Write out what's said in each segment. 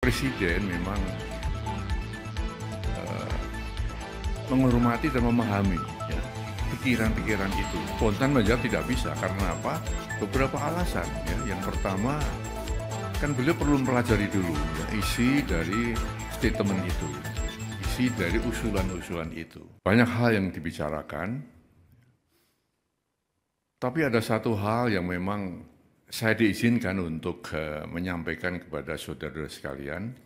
Presiden memang menghormati dan memahami ya, pikiran-pikiran itu. Spontan menjawab tidak bisa, karena apa? Beberapa alasan ya. Yang pertama, kan beliau perlu mempelajari dulu ya, isi dari statement itu, isi dari usulan-usulan itu. Banyak hal yang dibicarakan, tapi ada satu hal yang memang saya diizinkan untuk menyampaikan kepada saudara sekalian,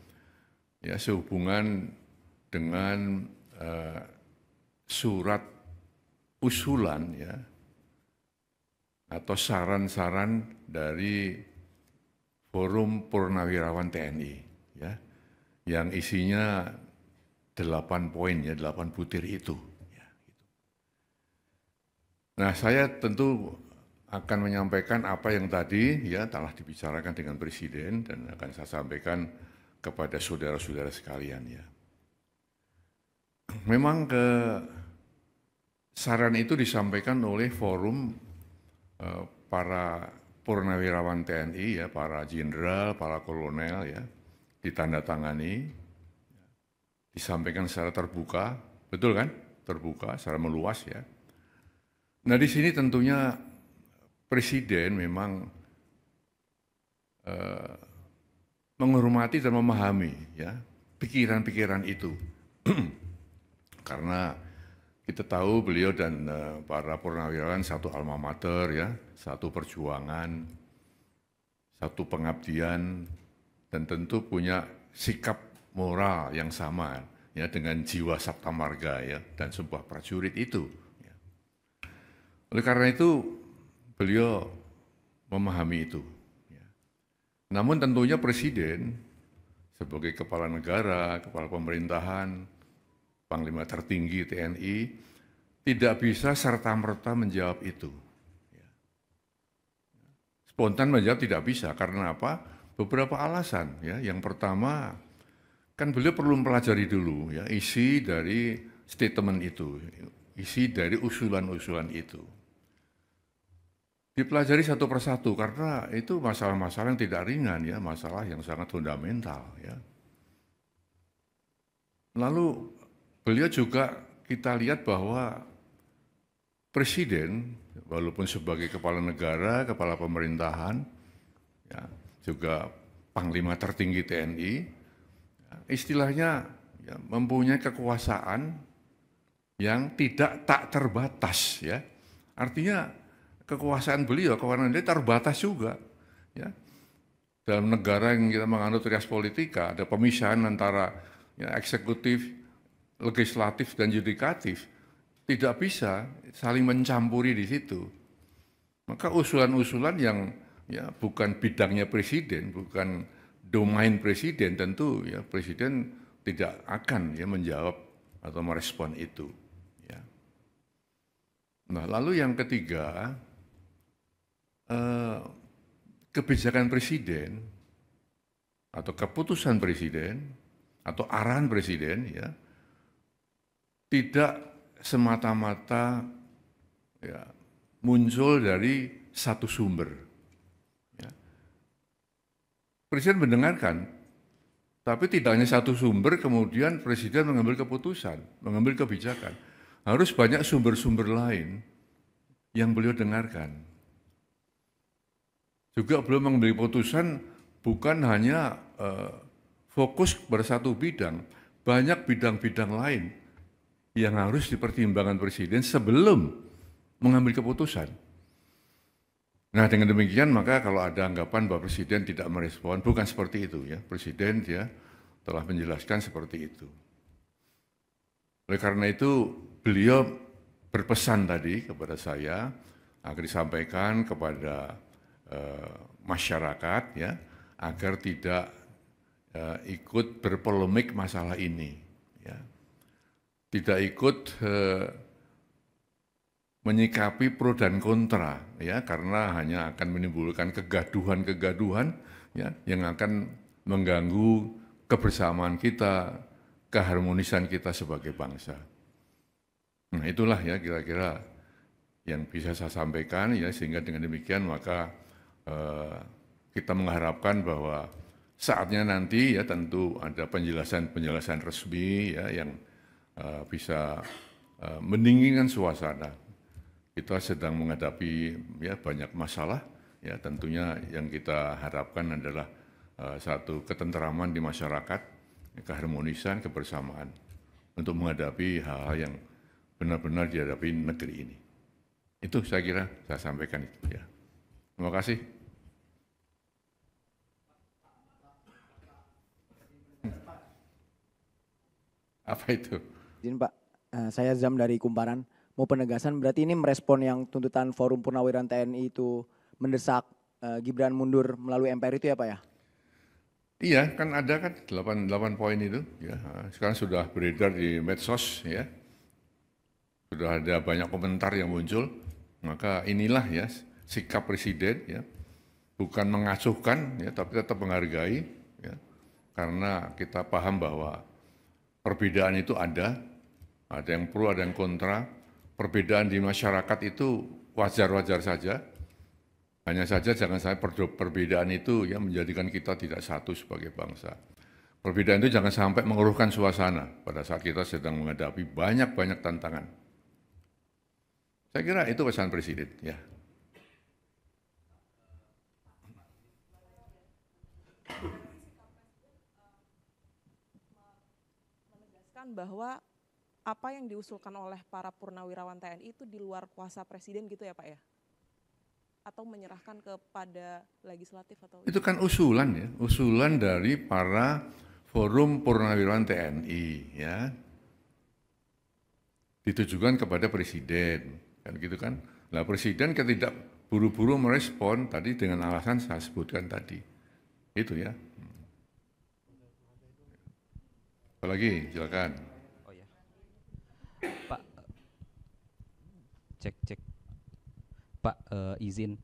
ya, sehubungan dengan surat usulan ya, atau saran-saran dari Forum Purnawirawan TNI ya, yang isinya 8 poin ya, 8 butir itu. Ya, gitu. Nah, saya tentu akan menyampaikan apa yang tadi ya telah dibicarakan dengan Presiden dan akan saya sampaikan kepada saudara-saudara sekalian ya. Memang saran itu disampaikan oleh forum para purnawirawan TNI ya, para jenderal, para kolonel ya, ditandatangani, disampaikan secara terbuka, betul kan? Terbuka, secara meluas ya. Nah, di sini tentunya Presiden memang menghormati dan memahami ya pikiran-pikiran itu. Karena kita tahu beliau dan para purnawirawan satu alma mater ya, satu perjuangan, satu pengabdian, dan tentu punya sikap moral yang sama ya dengan jiwa sabta marga ya dan sebuah prajurit itu. Ya. Oleh karena itu beliau memahami itu. Ya. Namun tentunya Presiden sebagai kepala negara, kepala pemerintahan, Panglima tertinggi TNI, tidak bisa serta-merta menjawab itu. Spontan menjawab tidak bisa, karena apa? Beberapa alasan. Ya. Yang pertama, kan beliau perlu mempelajari dulu ya, isi dari statement itu, isi dari usulan-usulan itu. Dipelajari satu persatu, karena itu masalah-masalah yang tidak ringan, ya, masalah yang sangat fundamental. Ya. Lalu beliau juga kita lihat bahwa Presiden, walaupun sebagai kepala negara, kepala pemerintahan, ya, juga Panglima tertinggi TNI, ya, istilahnya ya, mempunyai kekuasaan yang tak terbatas. Ya. Artinya kekuasaan beliau, kewenangan dia terbatas juga. Ya. Dalam negara yang kita menganut rias politika, ada pemisahan antara ya, eksekutif, legislatif dan yudikatif, tidak bisa saling mencampuri di situ. Maka usulan-usulan yang ya bukan bidangnya Presiden, bukan domain Presiden, tentu ya Presiden tidak akan ya menjawab atau merespon itu. Ya. Nah, lalu yang ketiga, kebijakan Presiden atau keputusan Presiden atau arahan Presiden ya tidak semata-mata ya, muncul dari satu sumber. Ya. Presiden mendengarkan, tapi tidak hanya satu sumber, kemudian Presiden mengambil keputusan, mengambil kebijakan. Harus banyak sumber-sumber lain yang beliau dengarkan. Juga beliau mengambil keputusan bukan hanya fokus pada satu bidang, banyak bidang-bidang lain yang harus dipertimbangkan Presiden sebelum mengambil keputusan. Nah, dengan demikian maka kalau ada anggapan bahwa Presiden tidak merespon, bukan seperti itu ya. Presiden dia telah menjelaskan seperti itu. Oleh karena itu beliau berpesan tadi kepada saya agar disampaikan kepada masyarakat ya agar tidak ikut berpolemik masalah ini. Ya. Tidak ikut menyikapi pro dan kontra ya karena hanya akan menimbulkan kegaduhan-kegaduhan ya yang akan mengganggu kebersamaan kita, keharmonisan kita sebagai bangsa. Nah, itulah ya kira-kira yang bisa saya sampaikan ya, sehingga dengan demikian maka kita mengharapkan bahwa saatnya nanti ya tentu ada penjelasan-penjelasan resmi ya yang bisa mendinginkan suasana. Kita sedang menghadapi ya banyak masalah, ya tentunya yang kita harapkan adalah satu ketentraman di masyarakat, keharmonisan, kebersamaan untuk menghadapi hal-hal yang benar-benar dihadapi negeri ini. Itu saya kira saya sampaikan itu ya. Terima kasih. Apa itu? Izin Pak, saya Zam dari Kumparan. Mau penegasan berarti ini merespon yang tuntutan Forum Purnawirawan TNI itu mendesak Gibran mundur melalui MPR itu ya Pak ya? Iya, kan ada kan 8 poin itu ya. Sekarang sudah beredar di medsos ya. Sudah ada banyak komentar yang muncul. Maka inilah ya sikap presiden ya. Bukan mengacuhkan ya, tapi tetap menghargai ya. Karena kita paham bahwa perbedaan itu ada yang pro, ada yang kontra. Perbedaan di masyarakat itu wajar-wajar saja. Hanya saja jangan sampai perbedaan itu ya menjadikan kita tidak satu sebagai bangsa. Perbedaan itu jangan sampai mengeruhkan suasana pada saat kita sedang menghadapi banyak-banyak tantangan. Saya kira itu pesan Presiden ya. Menegaskan bahwa apa yang diusulkan oleh para purnawirawan TNI itu di luar kuasa Presiden gitu ya Pak ya? Atau menyerahkan kepada legislatif atau? Itu kan usulan ya, usulan dari para Forum Purnawirawan TNI ya. Ditujukan kepada Presiden, kan gitu kan. Nah Presiden tidak buru-buru merespon tadi dengan alasan saya sebutkan tadi. Itu ya. Apalagi silakan. Pak, cek. Pak, izin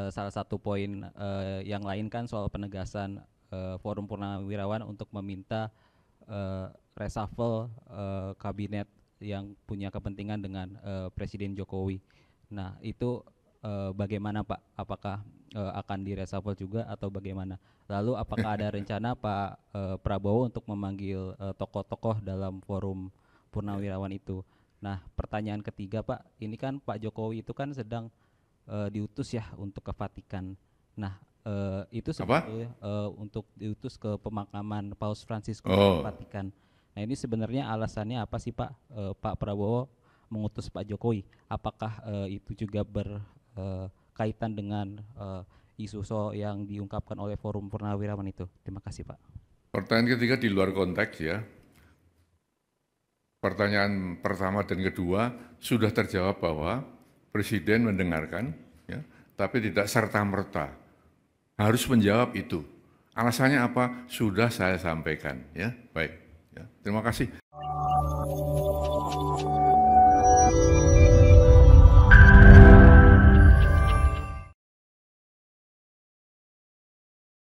salah satu poin yang lain kan soal penegasan Forum Purnawirawan untuk meminta reshuffle kabinet yang punya kepentingan dengan Presiden Jokowi. Nah, itu bagaimana Pak? Apakah akan direshuffle juga atau bagaimana? Lalu apakah ada rencana Pak Prabowo untuk memanggil tokoh-tokoh dalam Forum Purnawirawan itu? Nah, pertanyaan ketiga Pak, ini kan Pak Jokowi itu kan sedang diutus ya untuk ke Vatikan. Nah, itu sebetulnya untuk diutus ke pemakaman Paus Fransiskus ke Vatikan. Nah, ini sebenarnya alasannya apa sih Pak? Pak Prabowo mengutus Pak Jokowi. Apakah itu juga berkaitan dengan isu yang diungkapkan oleh Forum Purnawirawan itu? Terima kasih Pak. Pertanyaan ketiga di luar konteks ya. Pertanyaan pertama dan kedua sudah terjawab bahwa Presiden mendengarkan, ya, tapi tidak serta-merta harus menjawab itu. Alasannya apa? Sudah saya sampaikan. Ya, baik. Ya, terima kasih.